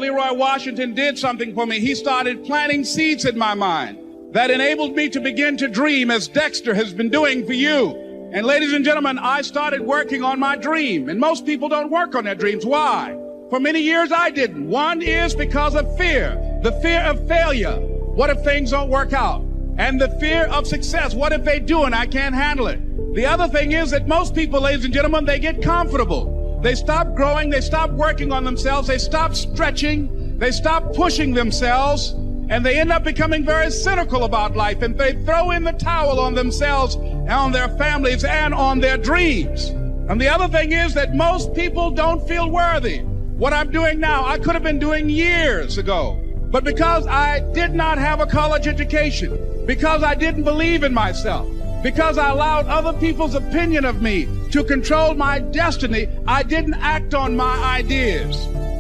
Leroy Washington did something for me. He started planting seeds in my mind that enabled me to begin to dream, as Dexter has been doing for you. And ladies and gentlemen, I started working on my dream. And most people don't work on their dreams. Why? For many years I didn't. One is because of fear. The fear of failure. What if things don't work out? And the fear of success. What if they do and I can't handle it? The other thing is that most people, ladies and gentlemen, they get comfortable. They stop growing. They stop working on themselves. They stop stretching. They stop pushing themselves. And they end up becoming very cynical about life. And they throw in the towel on themselves, on their families, and on their dreams. And the other thing is that most people don't feel worthy. What I'm doing now, I could have been doing years ago. But because I did not have a college education, because I didn't believe in myself, because I allowed other people's opinion of me to control my destiny, I didn't act on my ideas.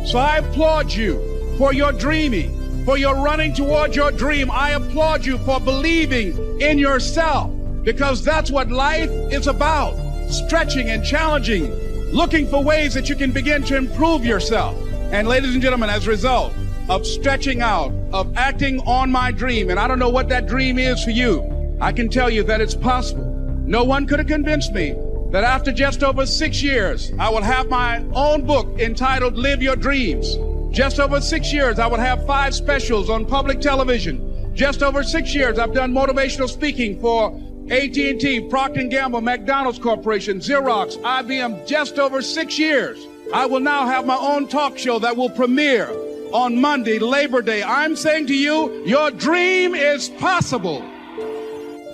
So I applaud you for your dreaming, for your running toward your dream. I applaud you for believing in yourself, because that's what life is about. Stretching and challenging, looking for ways that you can begin to improve yourself. And ladies and gentlemen, as a result of stretching out, of acting on my dream, and I don't know what that dream is for you, I can tell you that it's possible. No one could have convinced me that after just over 6 years, I will have my own book entitled Live Your Dreams. Just over 6 years, I would have 5 specials on public television. Just over 6 years, I've done motivational speaking for AT&T, Procter & Gamble, McDonald's Corporation, Xerox, IBM. Just over 6 years. I will now have my own talk show that will premiere on Monday, Labor Day. I'm saying to you, your dream is possible.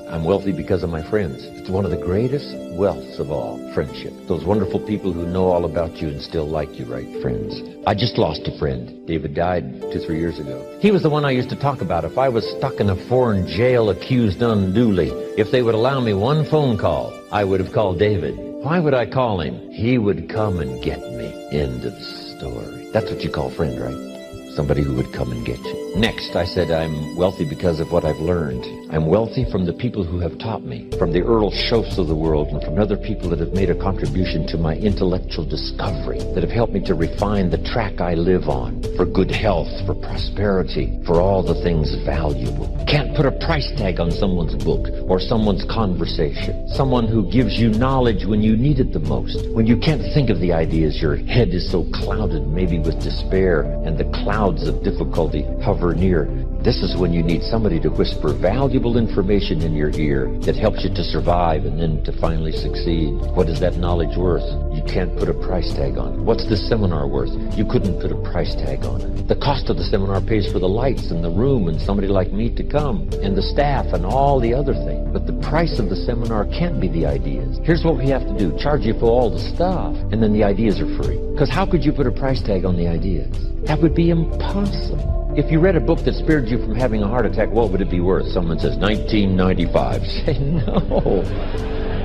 I'm wealthy because of my friends. It's one of the greatest wealths of all, friendship. Those wonderful people who know all about you and still like you, right, friends? I just lost a friend. David died 2-3 years ago. He was the one I used to talk about. If I was stuck in a foreign jail accused unduly, if they would allow me one phone call, I would have called David. Why would I call him? He would come and get me. End of story. That's what you call friend, right? Somebody who would come and get you. Next, I said I'm wealthy because of what I've learned. I'm wealthy from the people who have taught me, from the Earl Schoafs of the world, and from other people that have made a contribution to my intellectual discovery, that have helped me to refine the track I live on, for good health, for prosperity, for all the things valuable. Can't put a price tag on someone's book or someone's conversation. Someone who gives you knowledge when you need it the most, when you can't think of the ideas, your head is so clouded maybe with despair, and the clouds of difficulty hover near. This is when you need somebody to whisper valuable information in your ear that helps you to survive and then to finally succeed. What is that knowledge worth? You can't put a price tag on it. What's this seminar worth? You couldn't put a price tag on it. The cost of the seminar pays for the lights and the room and somebody like me to come, and the staff and all the other things. But the price of the seminar can't be the ideas. Here's what we have to do. Charge you for all the stuff, and then the ideas are free. Because how could you put a price tag on the ideas? That would be impossible. If you read a book that spared you from having a heart attack, what would it be worth? Someone says, $19.95. Say,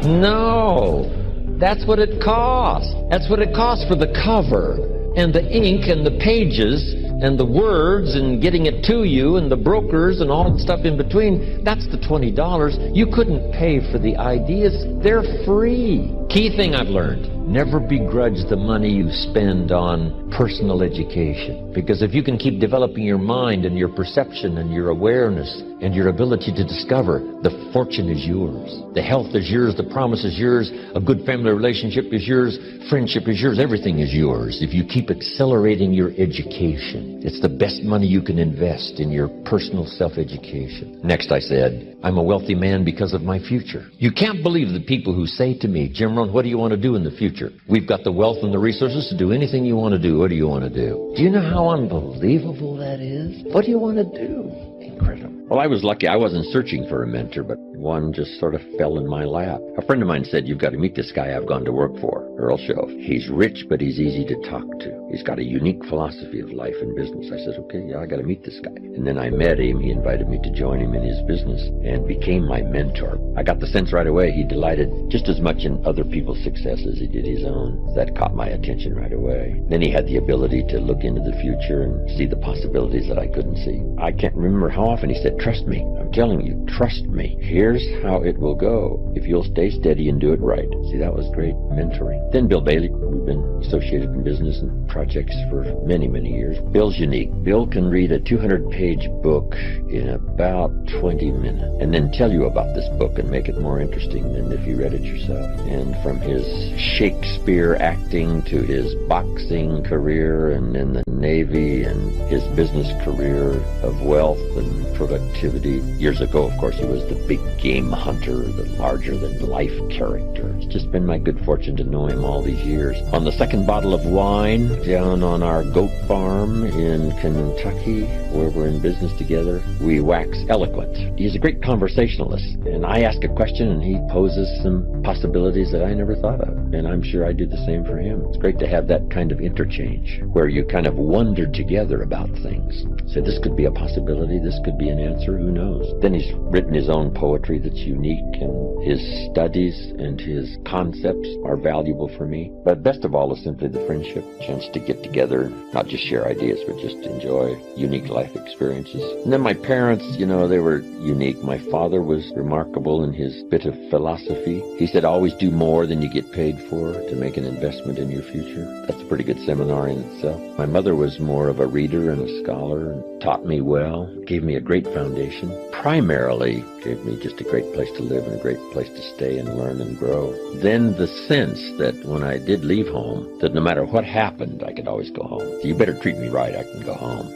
no. That's what it costs. That's what it costs for the cover and the ink and the pages and the words and getting it to you and the brokers and all the stuff in between. That's the $20. You couldn't pay for the ideas. They're free. Key thing I've learned. Never begrudge the money you spend on personal education. Because if you can keep developing your mind and your perception and your awareness and your ability to discover, the fortune is yours. The health is yours. The promise is yours. A good family relationship is yours. Friendship is yours. Everything is yours. If you keep accelerating your education, it's the best money you can invest in your personal self-education. Next, I said, I'm a wealthy man because of my future. You can't believe the people who say to me, Jim Rohn, what do you want to do in the future? We've got the wealth and the resources to do anything you want to do. What do you want to do? Do you know how unbelievable that is? What do you want to do? Incredible. Well, I was lucky. I wasn't searching for a mentor, but one just sort of fell in my lap. A friend of mine said, you've got to meet this guy I've gone to work for, Earl Schoaf. He's rich, but he's easy to talk to. He's got a unique philosophy of life and business. I said, okay, yeah, I got to meet this guy. And then I met him. He invited me to join him in his business and became my mentor. I got the sense right away he delighted just as much in other people's success as he did his own. That caught my attention right away. Then he had the ability to look into the future and see the possibilities that I couldn't see. I can't remember how often he said, trust me. I'm telling you, trust me. Here here's how it will go if you'll stay steady and do it right. See, that was great mentoring. Then Bill Bailey. We've been associated in business and projects for many, many years. Bill's unique. Bill can read a 200-page book in about 20 minutes and then tell you about this book and make it more interesting than if you read it yourself. And from his Shakespeare acting to his boxing career and in the Navy and his business career of wealth and productivity. Years ago, of course, he was the big game hunter, the larger-than-life character. It's just been my good fortune to know him all these years. On the second bottle of wine down on our goat farm in Kentucky, where we're in business together, we wax eloquent. He's a great conversationalist, and I ask a question and he poses some possibilities that I never thought of, and I'm sure I do the same for him. It's great to have that kind of interchange where you kind of wonder together about things. So this could be a possibility, this could be an answer, who knows? Then he's written his own poetry that's unique, and his studies and his concepts are valuable for me. But best of all is simply the friendship, chance to get together, not just share ideas, but just enjoy unique life experiences. And then my parents, they were unique. My father was remarkable in his bit of philosophy. He said, always do more than you get paid for to make an investment in your future. That's a pretty good seminar in itself. My mother was more of a reader and a scholar and taught me well, gave me a great foundation. Primarily gave me just a great place to live and a great place to stay and learn and grow. Then the sense that when I did leave home, that no matter what happened, I could always go home. So you better treat me right, I can go home.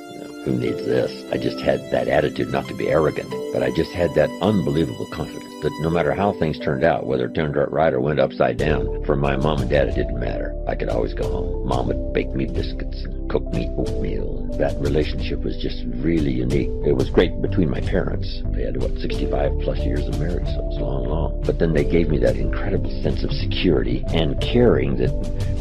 Who needs this? I just had that attitude, not to be arrogant, but I just had that unbelievable confidence that no matter how things turned out, whether it turned out right or went upside down, for my mom and dad, it didn't matter. I could always go home. Mom would bake me biscuits and cook me oatmeal. That relationship was just really unique. It was great between my parents. They had, 65 plus years of marriage, so it was long. But then they gave me that incredible sense of security and caring that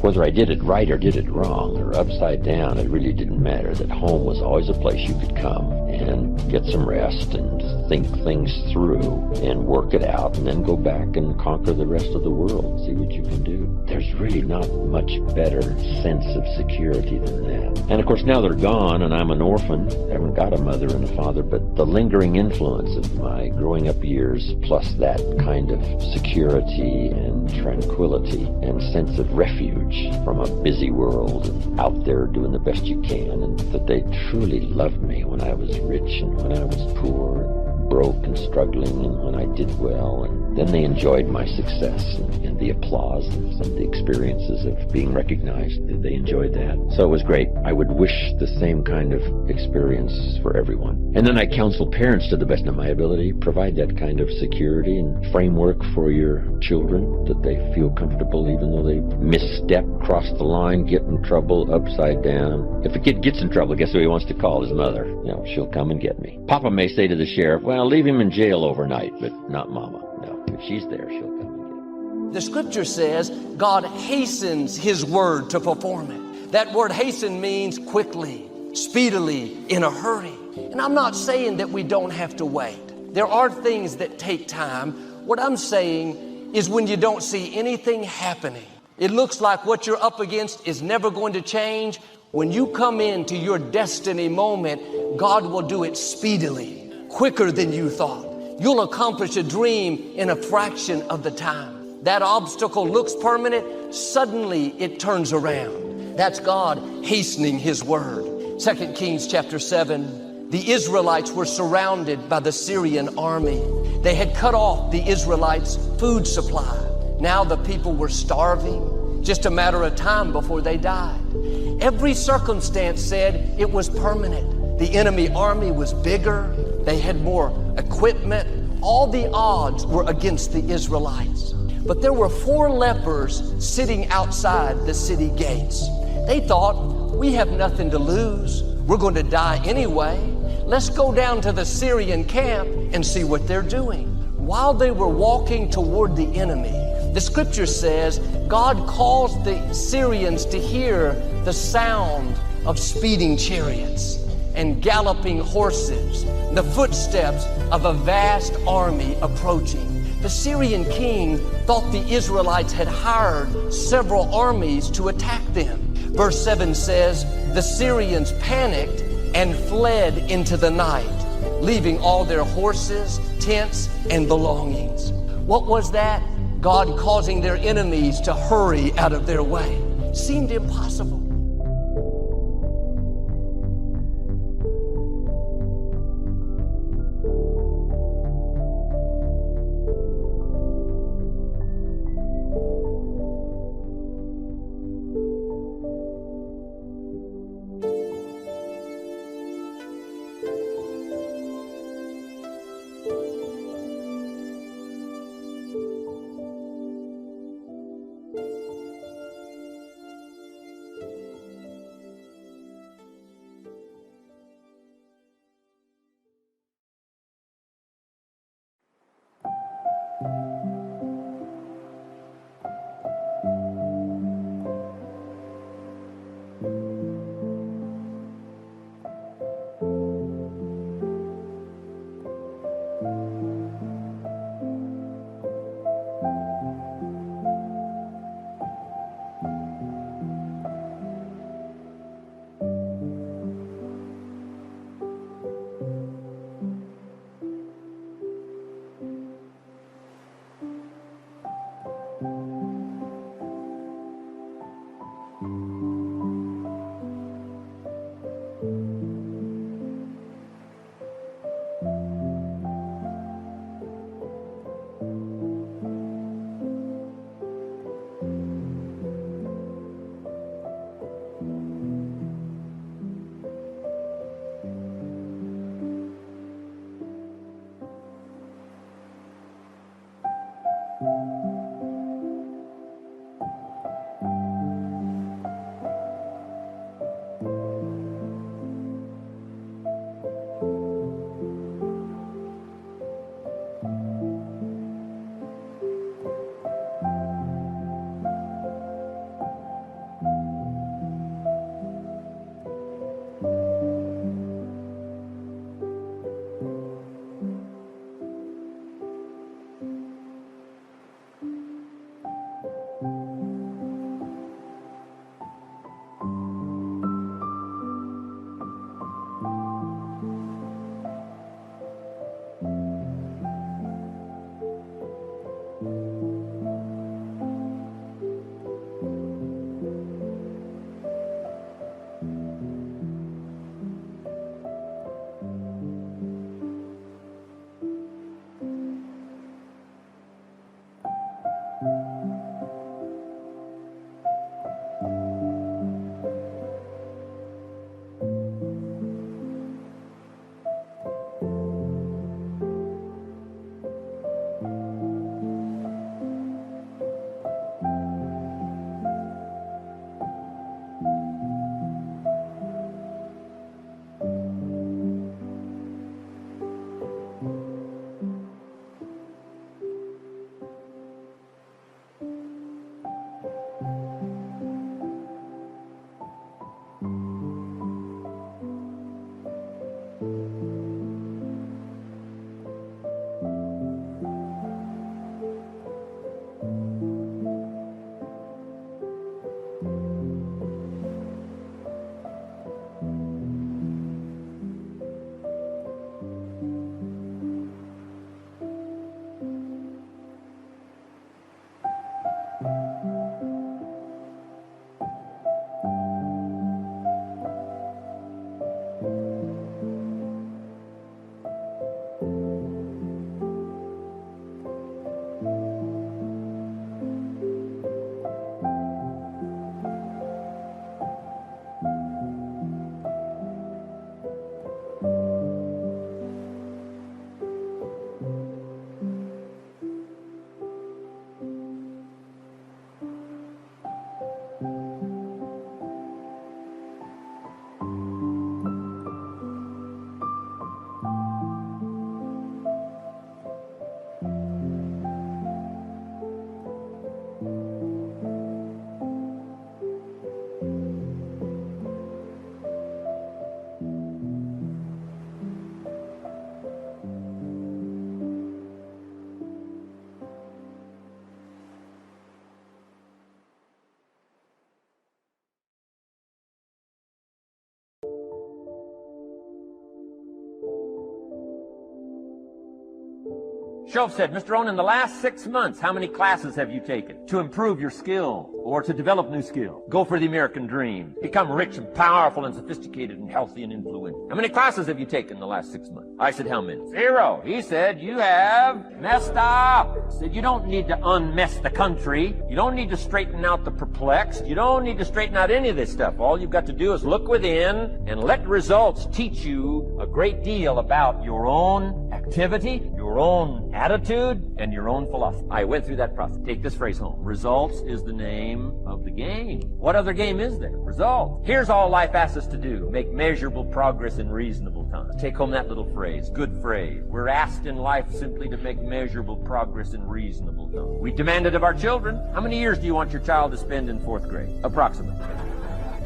whether I did it right or did it wrong or upside down, it really didn't matter. That home was always a place you could come and get some rest and think things through and work it out and then go back and conquer the rest of the world and see what you can do. There's really not much better sense of security than that. And of course now they're gone and I'm an orphan. I haven't got a mother and a father, but the lingering influence of my growing up years plus that kind of security and tranquility and sense of refuge from a busy world and out there doing the best you can, and that they truly loved me when I was rich and when I was poor, broke and struggling, and when I did well. And then they enjoyed my success and the applause and some of the experiences of being recognized. They enjoyed that. So it was great. I would wish the same kind of experience for everyone. And then I counsel parents to the best of my ability, provide that kind of security and framework for your children, that they feel comfortable even though they misstep, cross the line, get in trouble, upside down. If a kid gets in trouble, guess who he wants to call? His mother. She'll come and get me. Papa may say to the sheriff, well, leave him in jail overnight, but not Mama. No, if she's there, she'll come and get him. The scripture says God hastens his word to perform it. That word hasten means quickly, speedily, in a hurry. And I'm not saying that we don't have to wait. There are things that take time. What I'm saying is when you don't see anything happening, it looks like what you're up against is never going to change. When you come into your destiny moment, God will do it speedily, quicker than you thought. You'll accomplish a dream in a fraction of the time. That obstacle looks permanent, suddenly it turns around. That's God hastening his word. 2 Kings chapter 7, the Israelites were surrounded by the Syrian army. They had cut off the Israelites' food supply. Now the people were starving, just a matter of time before they died. Every circumstance said it was permanent. The enemy army was bigger. They had more equipment. All the odds were against the Israelites. But there were 4 lepers sitting outside the city gates. They thought, we have nothing to lose. We're going to die anyway. Let's go down to the Syrian camp and see what they're doing. While they were walking toward the enemy, the scripture says God caused the Syrians to hear the sound of speeding chariots and galloping horses, the footsteps of a vast army approaching. The Syrian king thought the Israelites had hired several armies to attack them. Verse 7 says, the Syrians panicked and fled into the night. leaving all their horses, tents, and belongings. What was that? God causing their enemies to hurry out of their way. Seemed impossible. Shoaff said, Mr. Rohn, in the last 6 months, how many classes have you taken to improve your skill or to develop new skill? Go for the American dream. Become rich and powerful and sophisticated and healthy and influential. How many classes have you taken in the last 6 months? I said, how many? 0. He said, you have messed up. He said, you don't need to unmess the country. You don't need to straighten out the perplexed. You don't need to straighten out any of this stuff. All you've got to do is look within and let results teach you a great deal about your own activity, your own attitude, and your own philosophy. I went through that process. Take this phrase home. Results is the name of the game. What other game is there? Results. Here's all life asks us to do. Make measurable progress in reasonable time. Take home that little phrase. Good phrase. We're asked in life simply to make measurable progress in reasonable time. We demand it of our children. How many years do you want your child to spend in 4th grade? Approximately.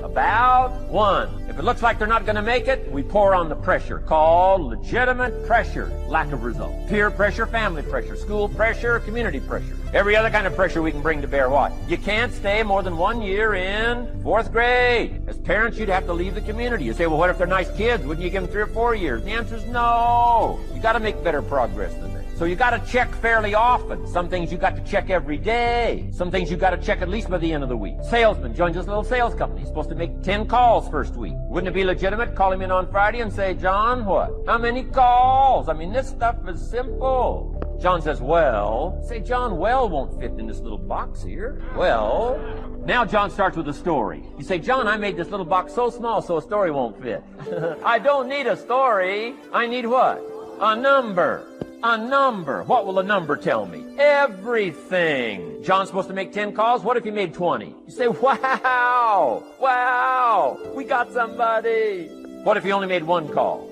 About 1. If it looks like they're not going to make it, we pour on the pressure, called legitimate pressure, lack of result. Peer pressure, family pressure, school pressure, community pressure. Every other kind of pressure we can bring to bear. What? You can't stay more than 1 year in 4th grade. As parents, you'd have to leave the community. You say, well, what if they're nice kids? Wouldn't you give them 3 or 4 years? The answer is no. You got to make better progress than that. So you got to check fairly often. Some things you got to check every day. Some things you got to check at least by the end of the week. Salesman joins this little sales company. He's supposed to make 10 calls first week. Wouldn't it be legitimate? Call him in on Friday and say, John, what? How many calls? I mean, this stuff is simple. John says, well. Say, John, well won't fit in this little box here. Well. Now John starts with a story. You say, John, I made this little box so small so a story won't fit. I don't need a story. I need what? A number. A number. What will a number tell me? Everything. John's supposed to make 10 calls. What if he made 20? You say, wow, wow, we got somebody. What if he only made 1 call?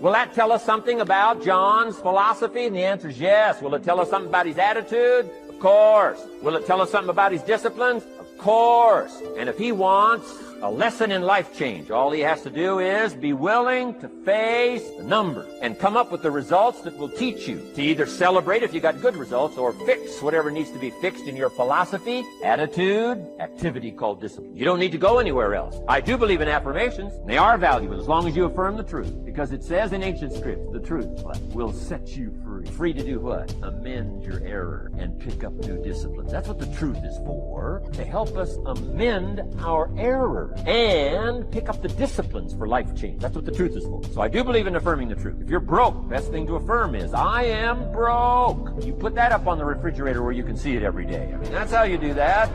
Will that tell us something about John's philosophy? And the answer is yes. Will it tell us something about his attitude? Of course. Will it tell us something about his disciplines? Of course. And if he wants a lesson in life change, all he has to do is be willing to face the numbers and come up with the results that will teach you to either celebrate if you got good results or fix whatever needs to be fixed in your philosophy, attitude, activity called discipline. You don't need to go anywhere else. I do believe in affirmations. They are valuable as long as you affirm the truth, because it says in ancient scripts, the truth will set you free. Free to do what? Amend your error and pick up new disciplines. That's what the truth is for, to help us amend our error and pick up the disciplines for life change. That's what the truth is for. So I do believe in affirming the truth. If you're broke, best thing to affirm is, I am broke. You put that up on the refrigerator where you can see it every day. I mean, that's how you do that.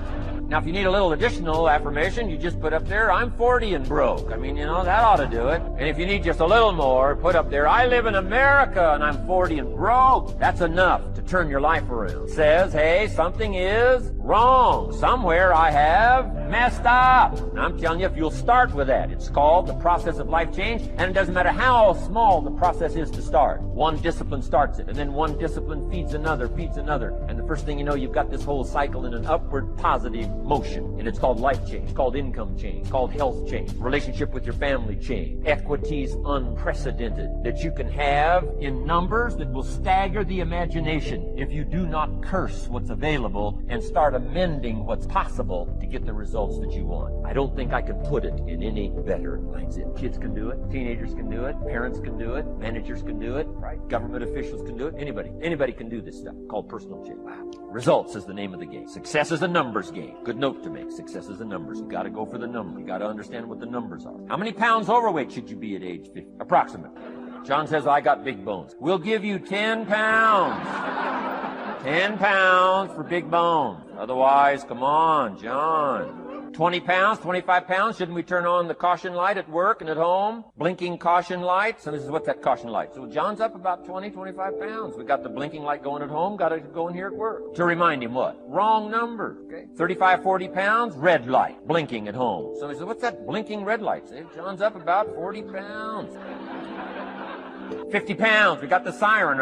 Now, if you need a little additional affirmation, you just put up there, I'm 40 and broke. I mean, you know, that ought to do it. And if you need just a little more, put up there, I live in America and I'm 40 and broke. That's enough to turn your life around. It says, hey, something is wrong. Somewhere I have messed up. And I'm telling you, if you'll start with that, it's called the process of life change, and it doesn't matter how small the process is to start. One discipline starts it, and then one discipline feeds another, and the first thing you know, you've got this whole cycle in an upward positive motion, and it's called life change, called income change, called health change, relationship with your family change, equities unprecedented that you can have in numbers that will stagger the imagination if you do not curse what's available and start amending what's possible to get the results that you want. I don't think I can put it in any better lines. Kids can do it, teenagers can do it, parents can do it, managers can do it, right? Government officials can do it, anybody can do this stuff called personal change. Wow. Results is the name of the game. Success is a numbers game. Good note to make. Success is a numbers. You got to go for the number. You got to understand what the numbers are. How many pounds overweight should you be at age 50? Approximately. John says, I got big bones. We'll give you 10 pounds. 10 pounds for big bones. Otherwise, come on, John. 20 pounds, 25 pounds. Shouldn't we turn on the caution light at work and at home? Blinking caution light. Somebody says, what's that caution light? So John's up about 20, 25 pounds. We got the blinking light going at home. Got it going here at work. To remind him what? Wrong number. Okay. 35, 40 pounds. Red light. Blinking at home. Somebody says, what's that blinking red light? Say, John's up about 40 pounds. 50 pounds. We got the siren.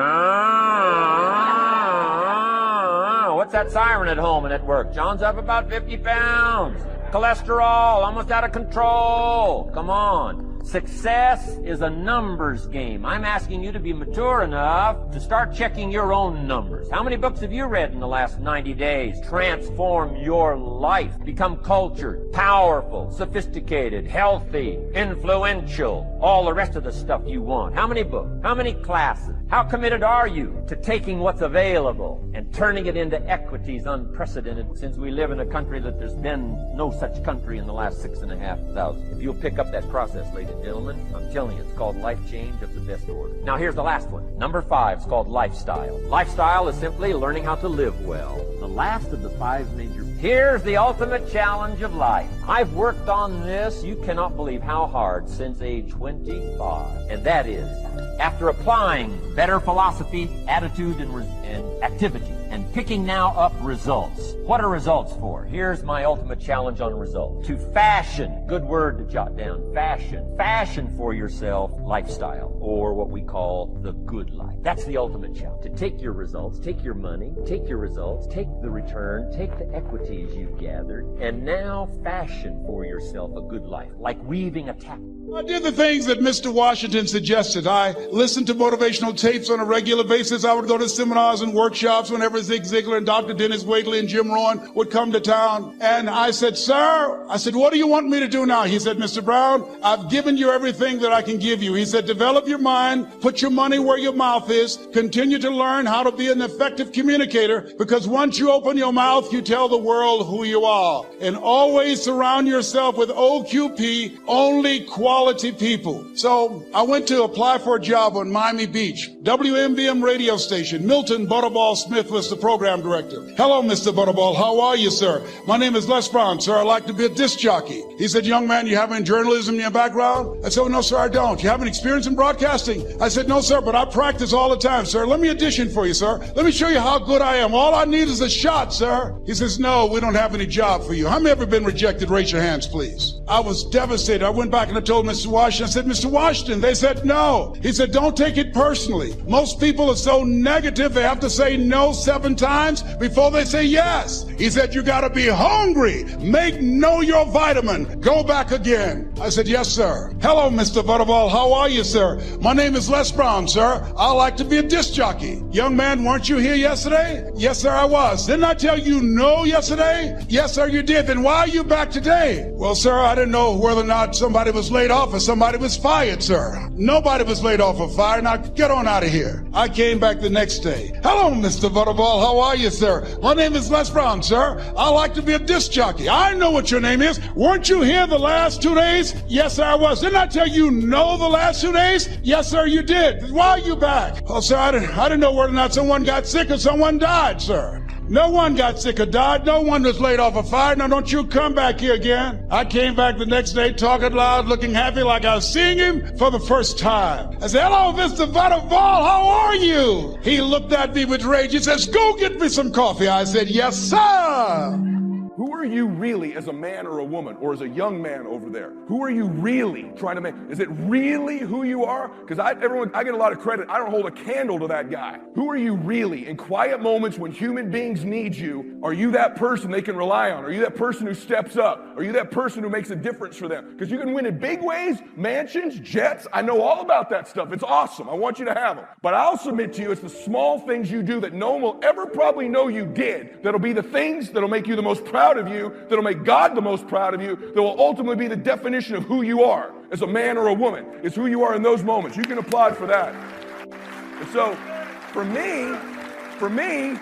What's that siren at home and at work? John's up about 50 pounds. Cholesterol, almost out of control. Come on. Success is a numbers game. I'm asking you to be mature enough to start checking your own numbers. How many books have you read in the last 90 days? Transform your life. Become cultured, powerful, sophisticated, healthy, influential, all the rest of the stuff you want. How many books? How many classes? How committed are you to taking what's available and turning it into equities unprecedented, since we live in a country that there's been no such country in the last 6,500? If you'll pick up that process, ladies and gentlemen, I'm telling you, it's called life change of the best order. Now here's the last one. Number 5 is called lifestyle. Lifestyle is simply learning how to live well. The last of the 5 major. Here's the ultimate challenge of life. I've worked on this, you cannot believe how hard, since age 25. And that is, after applying better philosophy, attitude, and activity, and picking now up results. What are results for? Here's my ultimate challenge on results. To fashion, good word to jot down, fashion for yourself lifestyle, or what we call the good life. That's the ultimate challenge. To take your results, take your money, take your results, take the return, take the equities you've gathered, and now fashion for yourself a good life, like weaving a tapestry. I did the things that Mr. Washington suggested. I listened to motivational tapes on a regular basis. I would go to seminars and workshops whenever Zig Ziglar and Dr. Dennis Waitley and Jim Rohn would come to town. And I said, sir, what do you want me to do now? He said, Mr. Brown, I've given you everything that I can give you. He said, develop your mind, put your money where your mouth is, continue to learn how to be an effective communicator, because once you open your mouth, you tell the world who you are. And always surround yourself with OQP, only quality people. So I went to apply for a job on Miami Beach, WMBM radio station. Milton Butterball Smith was the program director. Hello, Mr. Butterball. How are you, sir? My name is Les Brown, sir. I'd like to be a disc jockey. He said, young man, you have any journalism in your background? I said, oh, no, sir, I don't. You have any experience in broadcasting? I said, no, sir, but I practice all the time, sir. Let me audition for you, sir. Let me show you how good I am. All I need is a shot, sir. He says, no, we don't have any job for you. How many ever been rejected? Raise your hands, please. I was devastated. I went back and I told Mr. Washington, I said, Mr. Washington, they said no. He said, don't take it personally. Most people are so negative, they have to say no 7 times before they say yes. He said, you got to be hungry. Know your vitamin. Go back again. I said, yes, sir. Hello, Mr. Butterball. How are you, sir? My name is Les Brown, sir. I like to be a disc jockey. Young man, weren't you here yesterday? Yes, sir, I was. Didn't I tell you no yesterday? Yes, sir, you did. Then why are you back today? Well, sir, I didn't know whether or not somebody was laid off or somebody was fired, sir. Nobody was laid off or fired. Now get on out of here. I came back the next day. Hello, Mr. Butterball. How are you, sir? My name is Les Brown, sir. I like to be a disc jockey. I know what your name is. Weren't you here the last 2 days? Yes, sir, I was. Didn't I tell you no the last 2 days? Yes, sir, you did. Why are you back? Oh, sir, I didn't know whether or not someone got sick or someone died, sir. No one got sick or died. No one was laid off or fired. Now don't you come back here again. I came back the next day talking loud, looking happy like I was seeing him for the first time. I said, hello, Mr. Butterball. How are you? He looked at me with rage. He says, go get me some coffee. I said, yes, sir. Who are you really as a man or a woman or as a young man over there? Who are you really trying to make? Is it really who you are? Because I get a lot of credit. I don't hold a candle to that guy. Who are you really? In quiet moments when human beings need you, are you that person they can rely on? Are you that person who steps up? Are you that person who makes a difference for them? Because you can win in big ways, mansions, jets. I know all about that stuff. It's awesome. I want you to have them. But I'll submit to you, it's the small things you do that no one will ever probably know you did that'll be the things that'll make you the most proud of you, that'll make God the most proud of you, that will ultimately be the definition of who you are as a man or a woman. It's who you are in those moments. You can applaud for that. And so, for me,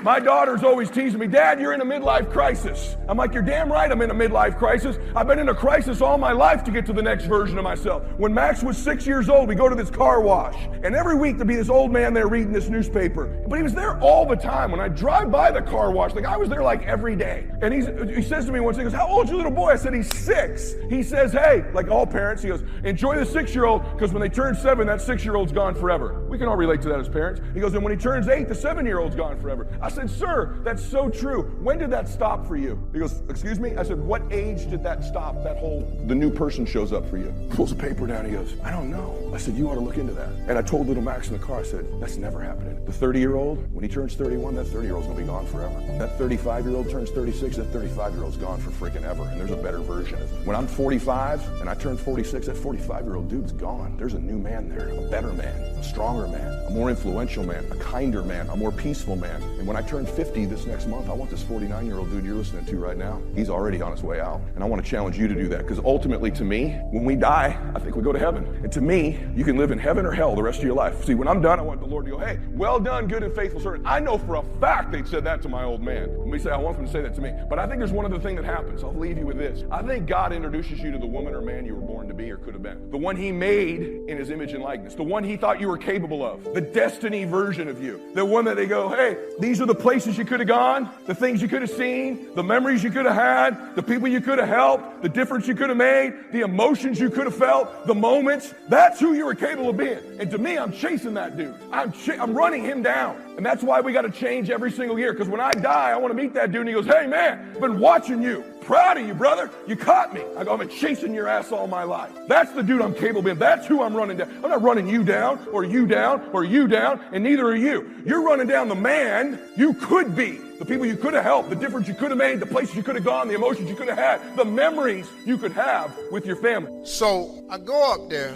my daughter's always teasing me, Dad, you're in a midlife crisis. I'm like, you're damn right I'm in a midlife crisis. I've been in a crisis all my life to get to the next version of myself. When Max was 6 years old, we go to this car wash. And every week there'd be this old man there reading this newspaper. But he was there all the time. When I drive by the car wash, the guy was there like every day. And he says to me once, he goes, how old's your little boy? I said, he's 6. He says, hey, like all parents, he goes, enjoy the 6-year-old, because when they turn 7, that 6-year-old's gone forever. We can all relate to that as parents. He goes, and when he turns 8, the 7-year-old's gone forever. I said, sir, that's so true. When did that stop for you? He goes, excuse me? I said, what age did that stop? The new person shows up for you. Pulls a paper down. He goes, I don't know. I said, you ought to look into that. And I told little Max in the car, I said, that's never happening. The 30-year-old, when he turns 31, that 30-year-old's going to be gone forever. That 35-year-old turns 36, that 35-year-old's gone for freaking ever. And there's a better version. When I'm 45 and I turn 46, that 45-year-old dude's gone. There's a new man there, a better man, a stronger man, a more influential man, a kinder man, a more peaceful man. And when I I turn 50 this next month, I want this 49-year-old dude you're listening to right now, he's already on his way out. And I want to challenge you to do that, because ultimately to me, when we die, I think we go to heaven. And to me, you can live in heaven or hell the rest of your life. See, when I'm done, I want the Lord to go, hey, well done, good and faithful servant. I know for a fact they said that to my old man. Let me say, I want them to say that to me. But I think there's one other thing that happens. I'll leave you with this. I think God introduces you to the woman or man you were born to be or could have been. The one he made in his image and likeness. The one he thought you were capable of. The destiny version of you. The one that they go, hey, these are the places you could have gone, the things you could have seen, the memories you could have had, the people you could have helped, the difference you could have made, the emotions you could have felt, the moments. That's who you were capable of being. And to me, I'm chasing that dude. I'm running him down. And that's why we got to change every single year. Because when I die, I want to meet that dude. And he goes, hey, man, I've been watching you. Proud of you, brother. You caught me. I go, I've been chasing your ass all my life. That's the dude I'm capable of being. That's who I'm running down. I'm not running you down or you down or you down, and neither are you. You're running down the man you could be. The people you could have helped, the difference you could have made, the places you could have gone, the emotions you could have had, the memories you could have with your family. So I go up there.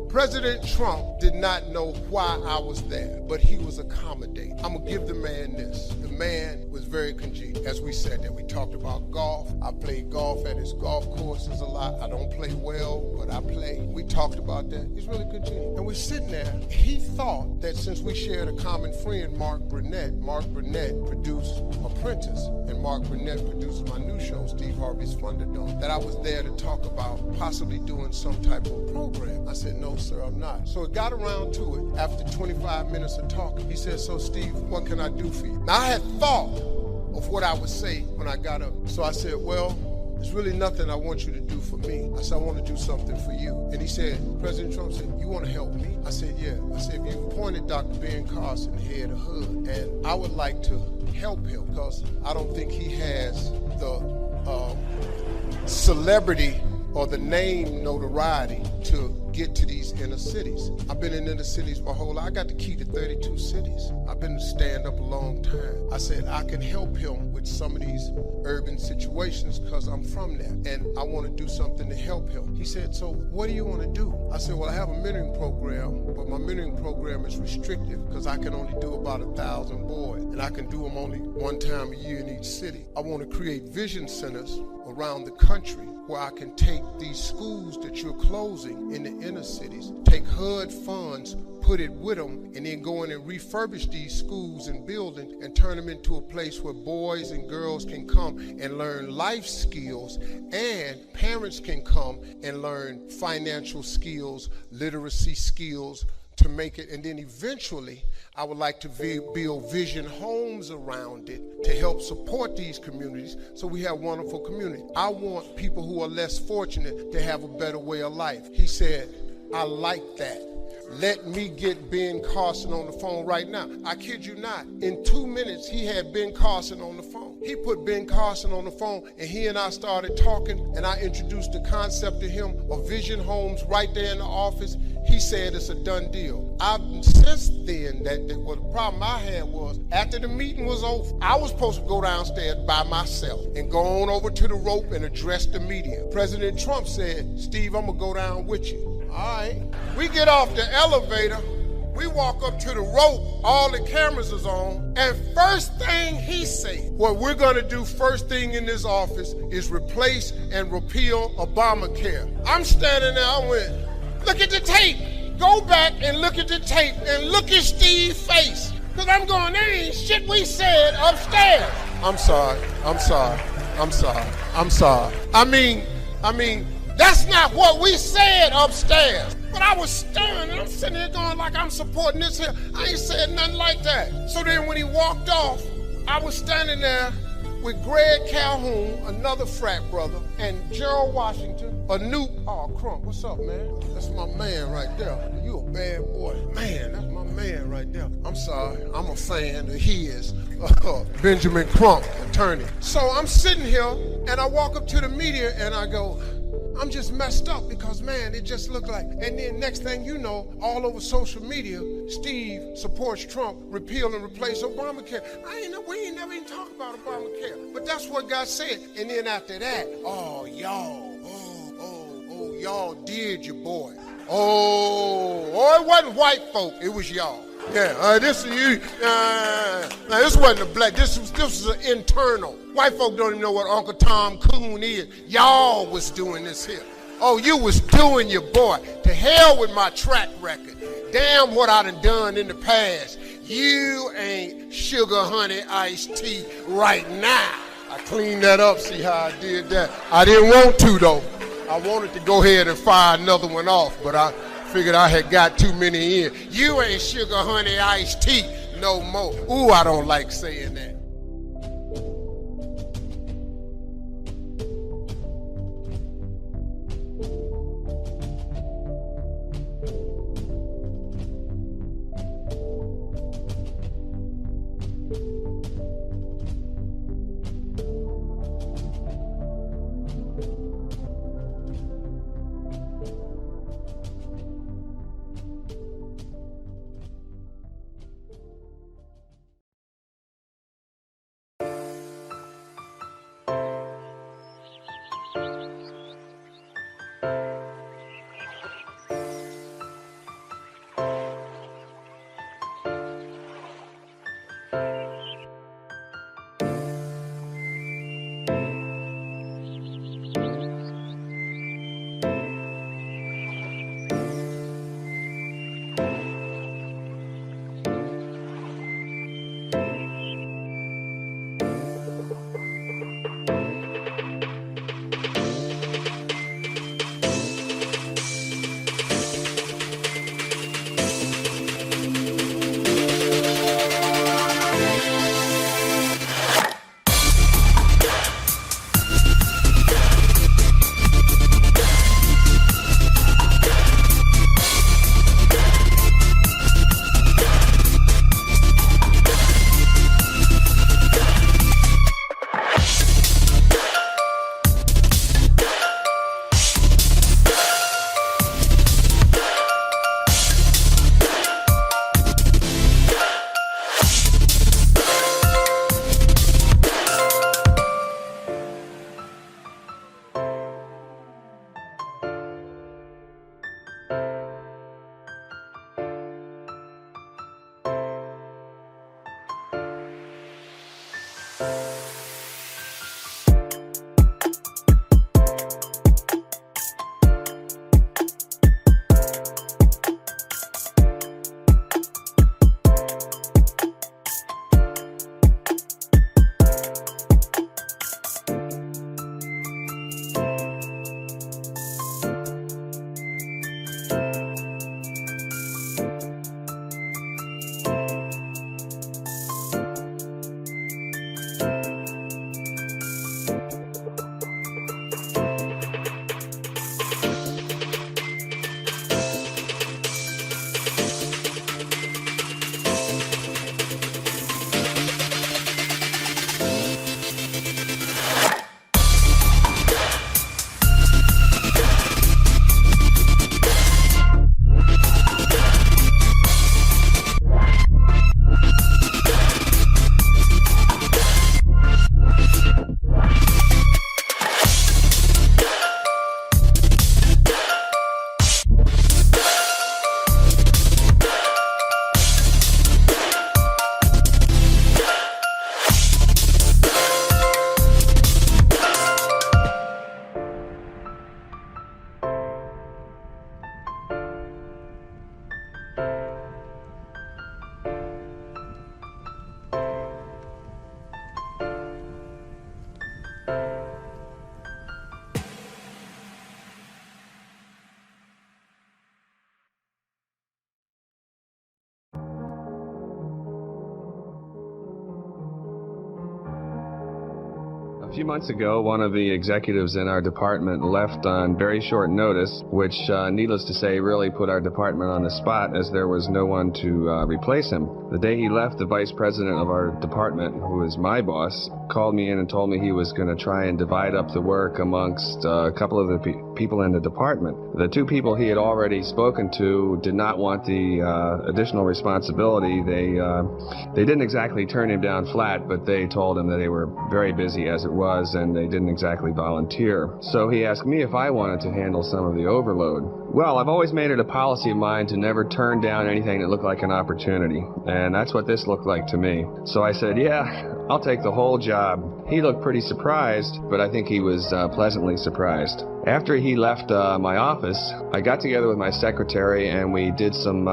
President Trump did not know why I was there, but he was accommodating. I'm gonna give the man this. The man was very congenial. As we said that, we talked about golf. I played golf at his golf courses a lot. I don't play well, but I play. We talked about that. He's really congenial. And we're sitting there. He thought that since we shared a common friend, Mark Burnett produced Apprentice, and Mark Burnett produces my new show, Steve Harvey's Thunderdome, that I was there to talk about possibly doing some type of program. I said, no, sir, I'm not. So it got around to it. After 25 minutes of talking, he said, so Steve, what can I do for you? Now I had thought of what I would say when I got up. So I said, well, there's really nothing I want you to do for me. I said, I want to do something for you. And he said, President Trump said, you want to help me? I said, yeah. I said, if you appointed Dr. Ben Carson head of HUD, and I would like to help him because I don't think he has the celebrity or the name notoriety to get to these inner cities. I've been in inner cities my whole life. I got the key to 32 cities. I've been to stand up a long time. I said, I can help him with some of these urban situations because I'm from there and I want to do something to help him. He said, so what do you want to do? I said, well, I have a mentoring program, but my mentoring program is restrictive because I can only do about 1,000 boys and I can do them only one time a year in each city. I want to create vision centers around the country where I can take these schools that you're closing in the inner cities, take HUD funds, put it with them, and then go in and refurbish these schools and buildings and turn them into a place where boys and girls can come and learn life skills, and parents can come and learn financial skills, literacy skills, to make it, and then eventually I would like to build vision homes around it to help support these communities so we have wonderful community. I want people who are less fortunate to have a better way of life. He said, I like that. Let me get Ben Carson on the phone right now. I kid you not. In 2 minutes, he had Ben Carson on the phone. He put Ben Carson on the phone, and he and I started talking, and I introduced the concept to him of vision homes right there in the office. He said it's a done deal. Since then, the problem I had was, after the meeting was over, I was supposed to go downstairs by myself and go on over to the rope and address the media. President Trump said, Steve, I'm going to go down with you. All right. We get off the elevator, we walk up to the rope, all the cameras is on, and first thing he said, what we're gonna do first thing in this office is replace and repeal Obamacare. I'm standing there, I went, look at the tape. Go back and look at the tape and look at Steve's face. Cause I'm going, there ain't shit we said upstairs. I'm sorry. I mean, that's not what we said upstairs. But I was stern, and I'm sitting here going like I'm supporting this here. I ain't said nothing like that. So then when he walked off, I was standing there with Greg Calhoun, another frat brother, and Gerald Washington, a new, Crump, what's up, man? That's my man right there. You a bad boy. Man, that's my man right there. I'm sorry, I'm a fan of his, Benjamin Crump, attorney. So I'm sitting here, and I walk up to the media, and I go, I'm just messed up because, man, it just looked like, and then next thing you know, all over social media, Steve supports Trump, repeal and replace Obamacare. We ain't never even talked about Obamacare, but that's what God said. And then after that, y'all did your boy. It wasn't white folk, it was y'all. Yeah, this is you. Now this wasn't a black. This was an internal. White folk don't even know what Uncle Tom Coon is. Y'all was doing this here. Oh, you was doing your boy. To hell with my track record. Damn what I done in the past. You ain't sugar, honey, iced tea right now. I cleaned that up. See how I did that? I didn't want to though. I wanted to go ahead and fire another one off, but I figured I had got too many in. You ain't sugar, honey, iced tea no more. Ooh, I don't like saying that. A few months ago, one of the executives in our department left on very short notice, which, needless to say, really put our department on the spot as there was no one to replace him. The day he left, the vice president of our department, who is my boss, called me in and told me he was going to try and divide up the work amongst a couple of the people in the department. The two people he had already spoken to did not want the additional responsibility. They didn't exactly turn him down flat, but they told him that they were very busy as it was, and they didn't exactly volunteer. So he asked me if I wanted to handle some of the overload. Well, I've always made it a policy of mine to never turn down anything that looked like an opportunity, and that's what this looked like to me. So I said, yeah, I'll take the whole job. He looked pretty surprised, but I think he was pleasantly surprised. After he left my office, I got together with my secretary and we did some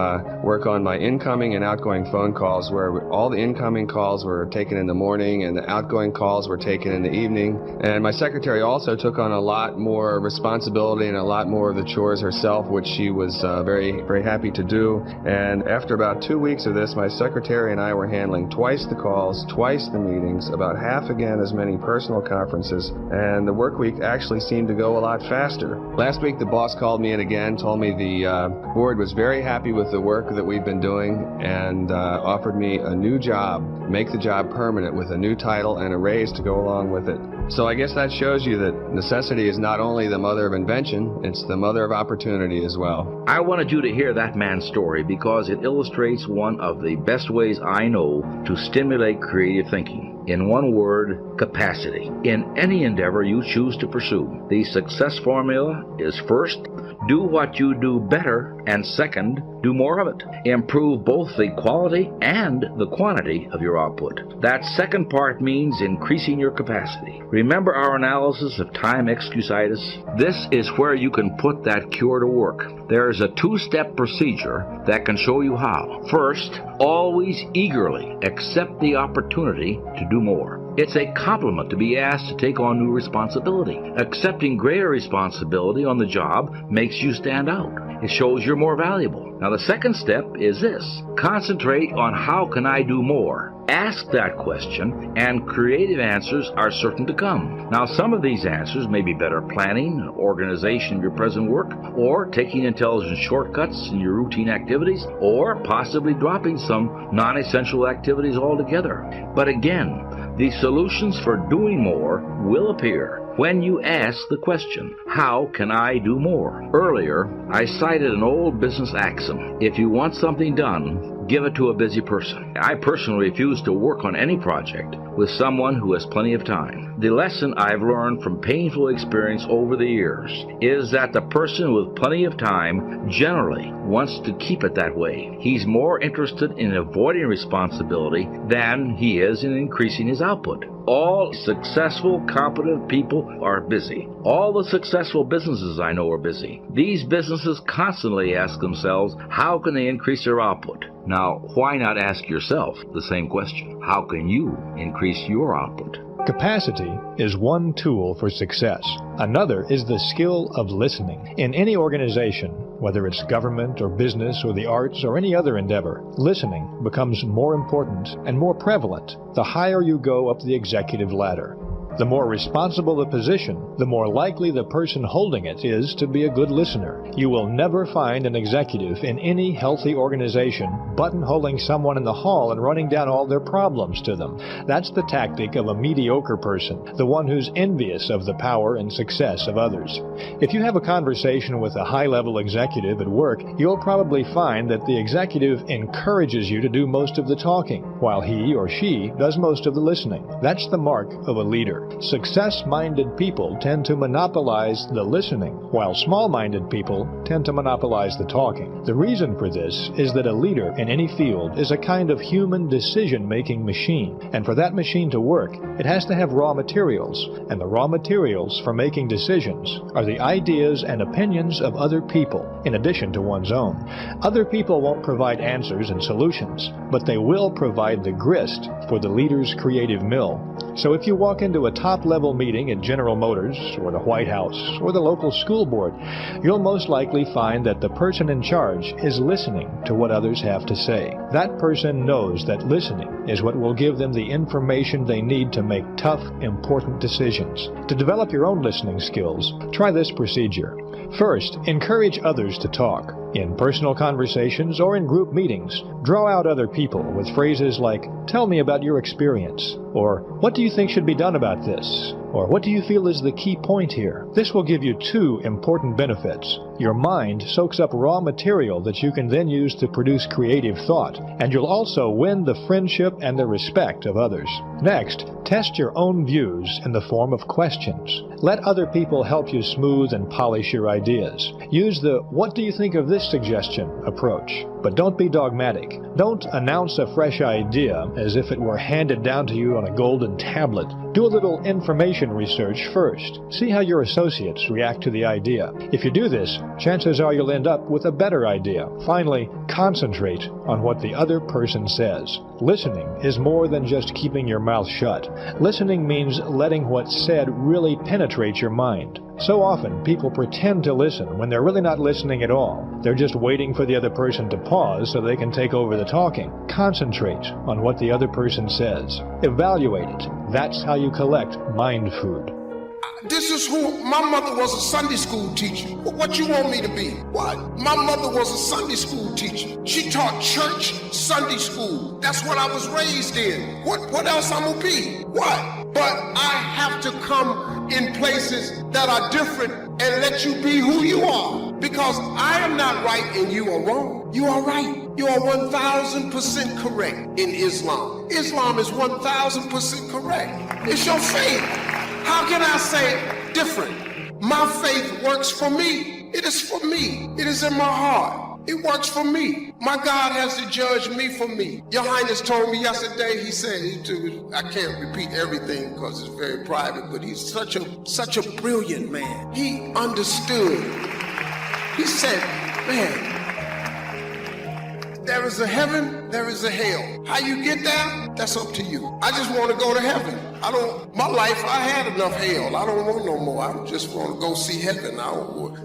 work on my incoming and outgoing phone calls, where all the incoming calls were taken in the morning and the outgoing calls were taken in the evening. And my secretary also took on a lot more responsibility and a lot more of the chores herself, which she was very, very happy to do. And after about 2 weeks of this, my secretary and I were handling twice the calls, twice the meetings, about half again as many personal conferences, and the work week actually seemed to go a lot faster. Last week the boss called me in again, told me the board was very happy with the work that we've been doing, and offered me a new job, make the job permanent with a new title and a raise to go along with it. So I guess that shows you that necessity is not only the mother of invention, it's the mother of opportunity as well. I wanted you to hear that man's story because it illustrates one of the best ways I know to stimulate creative thinking. In one word, capacity. In any endeavor you choose to pursue, the success formula is first, do what you do better, and second, do more of it. Improve both the quality and the quantity of your output. That second part means increasing your capacity. Remember our analysis of time excusitis? This is where you can put that cure to work. There is a two-step procedure that can show you how. First, always eagerly accept the opportunity to do more. It's a compliment to be asked to take on new responsibility. Accepting greater responsibility on the job makes you stand out. It shows you're more valuable. Now the second step is this. Concentrate on how can I do more? Ask that question and creative answers are certain to come. Now some of these answers may be better planning and organization of your present work, or taking intelligent shortcuts in your routine activities, or possibly dropping some non-essential activities altogether. But again, the solutions for doing more will appear when you ask the question, how can I do more? Earlier, I cited an old business axiom. If you want something done, give it to a busy person. I personally refuse to work on any project with someone who has plenty of time. The lesson I've learned from painful experience over the years is that the person with plenty of time generally wants to keep it that way. He's more interested in avoiding responsibility than he is in increasing his output. All successful, competent people are busy. All the successful businesses I know are busy. These businesses constantly ask themselves, how can they increase their output? Now, why not ask yourself the same question? How can you increase your output? Capacity is one tool for success. Another is the skill of listening. In any organization, whether it's government or business or the arts or any other endeavor, listening becomes more important and more prevalent the higher you go up the executive ladder. The more responsible the position, the more likely the person holding it is to be a good listener. You will never find an executive in any healthy organization buttonholing someone in the hall and running down all their problems to them. That's the tactic of a mediocre person, the one who's envious of the power and success of others. If you have a conversation with a high-level executive at work, you'll probably find that the executive encourages you to do most of the talking, while he or she does most of the listening. That's the mark of a leader. Success-minded people tend to monopolize the listening, while small-minded people tend to monopolize the talking. The reason for this is that a leader in any field is a kind of human decision-making machine, and for that machine to work, it has to have raw materials, and the raw materials for making decisions are the ideas and opinions of other people, in addition to one's own. Other people won't provide answers and solutions, but they will provide the grist for the leader's creative mill. So if you walk into a top-level meeting at General Motors or the White House or the local school board, you'll most likely find that the person in charge is listening to what others have to say. That person knows that listening is what will give them the information they need to make tough, important decisions. To develop your own listening skills, try this procedure. First, encourage others to talk. In personal conversations or in group meetings, draw out other people with phrases like, "Tell me about your experience," Or, what do you think should be done about this? Or, what do you feel is the key point here? This will give you two important benefits. Your mind soaks up raw material that you can then use to produce creative thought, and you'll also win the friendship and the respect of others. Next, test your own views in the form of questions. Let other people help you smooth and polish your ideas. Use the "what do you think of this suggestion" approach. But don't be dogmatic. Don't announce a fresh idea as if it were handed down to you on a golden tablet. Do a little information research first. See how your associates react to the idea. If you do this, chances are you'll end up with a better idea. Finally, concentrate on what the other person says. Listening is more than just keeping your mouth shut. Listening means letting what's said really penetrate your mind. So often, people pretend to listen when they're really not listening at all. They're just waiting for the other person to pause so they can take over the talking. Concentrate on what the other person says. Evaluate it. That's how you collect mind food. This is who, my mother was a Sunday school teacher. What you want me to be? What? My mother was a Sunday school teacher. She taught church, Sunday school. That's what I was raised in. What else I'm gonna be? What? But I have to come in places that are different and let you be who you are. Because I am not right and you are wrong. You are right. You are 1,000% correct in Islam. Islam is 1,000% correct. It's your faith. How can I say different? My faith works for me. It is for me. It is in my heart. It works for me. My God has to judge me for me. Your Highness told me yesterday, he said, I can't repeat everything because it's very private, but he's such a brilliant man. He understood. He said, man, there is a heaven, there is a hell. How you get there, that's up to you. I just want to go to heaven. My life, I had enough hell. I don't want no more. I just want to go see heaven.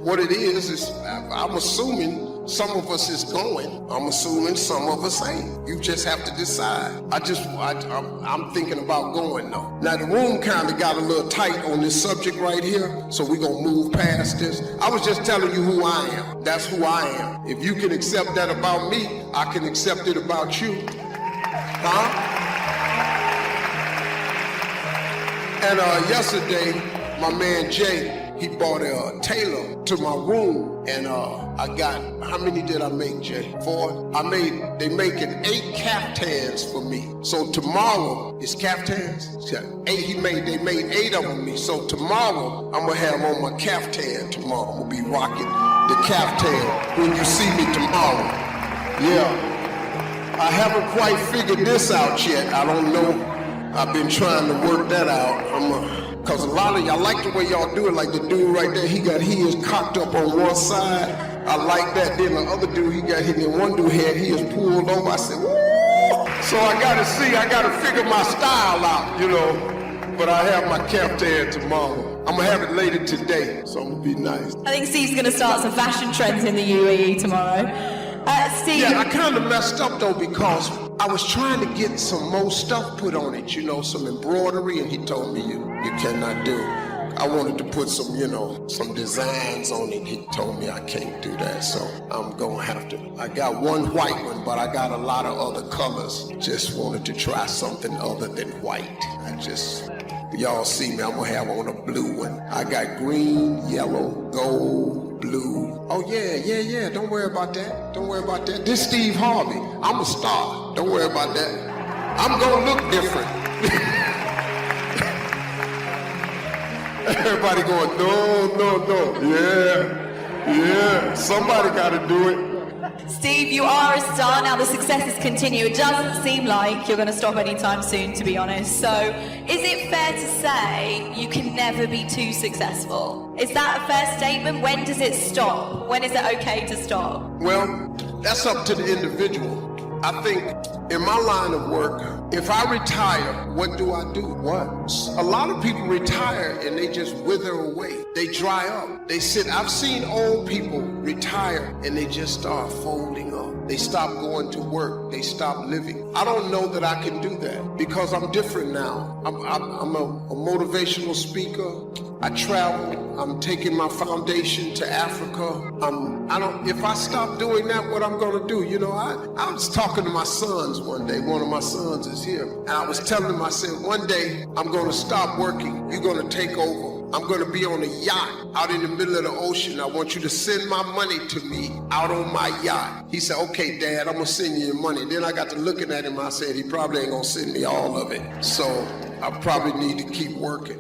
What it is I'm assuming some of us is going. I'm assuming some of us ain't. You just have to decide. I'm thinking about going though. Now the room kind of got a little tight on this subject right here, so we're going to move past this. I was just telling you who I am. That's who I am. If you can accept that about me, I can accept it about you. Huh? And yesterday, my man Jay, he bought a tailor to my room, and I got, how many did I make, Jay? 4? They making 8 caftans for me. So tomorrow, it's caftans? 8, they made 8 of them for me. So tomorrow, I'm gonna have on my caftan tomorrow. I'm gonna be rocking the caftan when you see me tomorrow. Yeah. I haven't quite figured this out yet. I don't know. I've been trying to work that out. Cause a lot of y'all like the way y'all do it, like the dude right there, he got his cocked up on one side. I like that. Then the other dude, he got hit, and one dude had his pulled over. I said, woo! So I gotta figure my style out, you know. But I have my caftan tomorrow. I'm gonna have it later today, so I'm gonna be nice. I think Steve's gonna start some fashion trends in the UAE tomorrow. Steve. Yeah, I kind of messed up though because I was trying to get some more stuff put on it, you know, some embroidery, and he told me you cannot do it. I wanted to put some, you know, some designs on it. He told me I can't do that, so I'm gonna have to. I got one white one, but I got a lot of other colors. Just wanted to try something other than white. Y'all see me, I'm gonna have on a blue one. I got green, yellow, gold, blue. Oh yeah, don't worry about that. This Steve Harvey, I'm a star. Don't worry about that. I'm gonna look different. Everybody going, no. Yeah, somebody gotta do it. Steve, you are a star. Now the successes continue. It doesn't seem like you're going to stop anytime soon, to be honest. So is it fair to say you can never be too successful? Is that a fair statement? When does it stop? When is it okay to stop? Well, that's up to the individual. I think in my line of work, if I retire, what do I do? What? A lot of people retire and they just wither away. They dry up. They sit. I've seen old people retire and they just start folding up. They stop going to work. They stop living. I don't know that I can do that because I'm different now. I'm a motivational speaker. I travel. I'm taking my foundation to Africa. If I stop doing that, what I'm gonna do? You know, I was talking to my sons one day. One of my sons is here. And I was telling him, I said, one day I'm gonna stop working. You're gonna take over. I'm gonna be on a yacht out in the middle of the ocean. I want you to send my money to me out on my yacht. He said, okay, Dad, I'm gonna send you your money. Then I got to looking at him, I said, he probably ain't gonna send me all of it. So I probably need to keep working.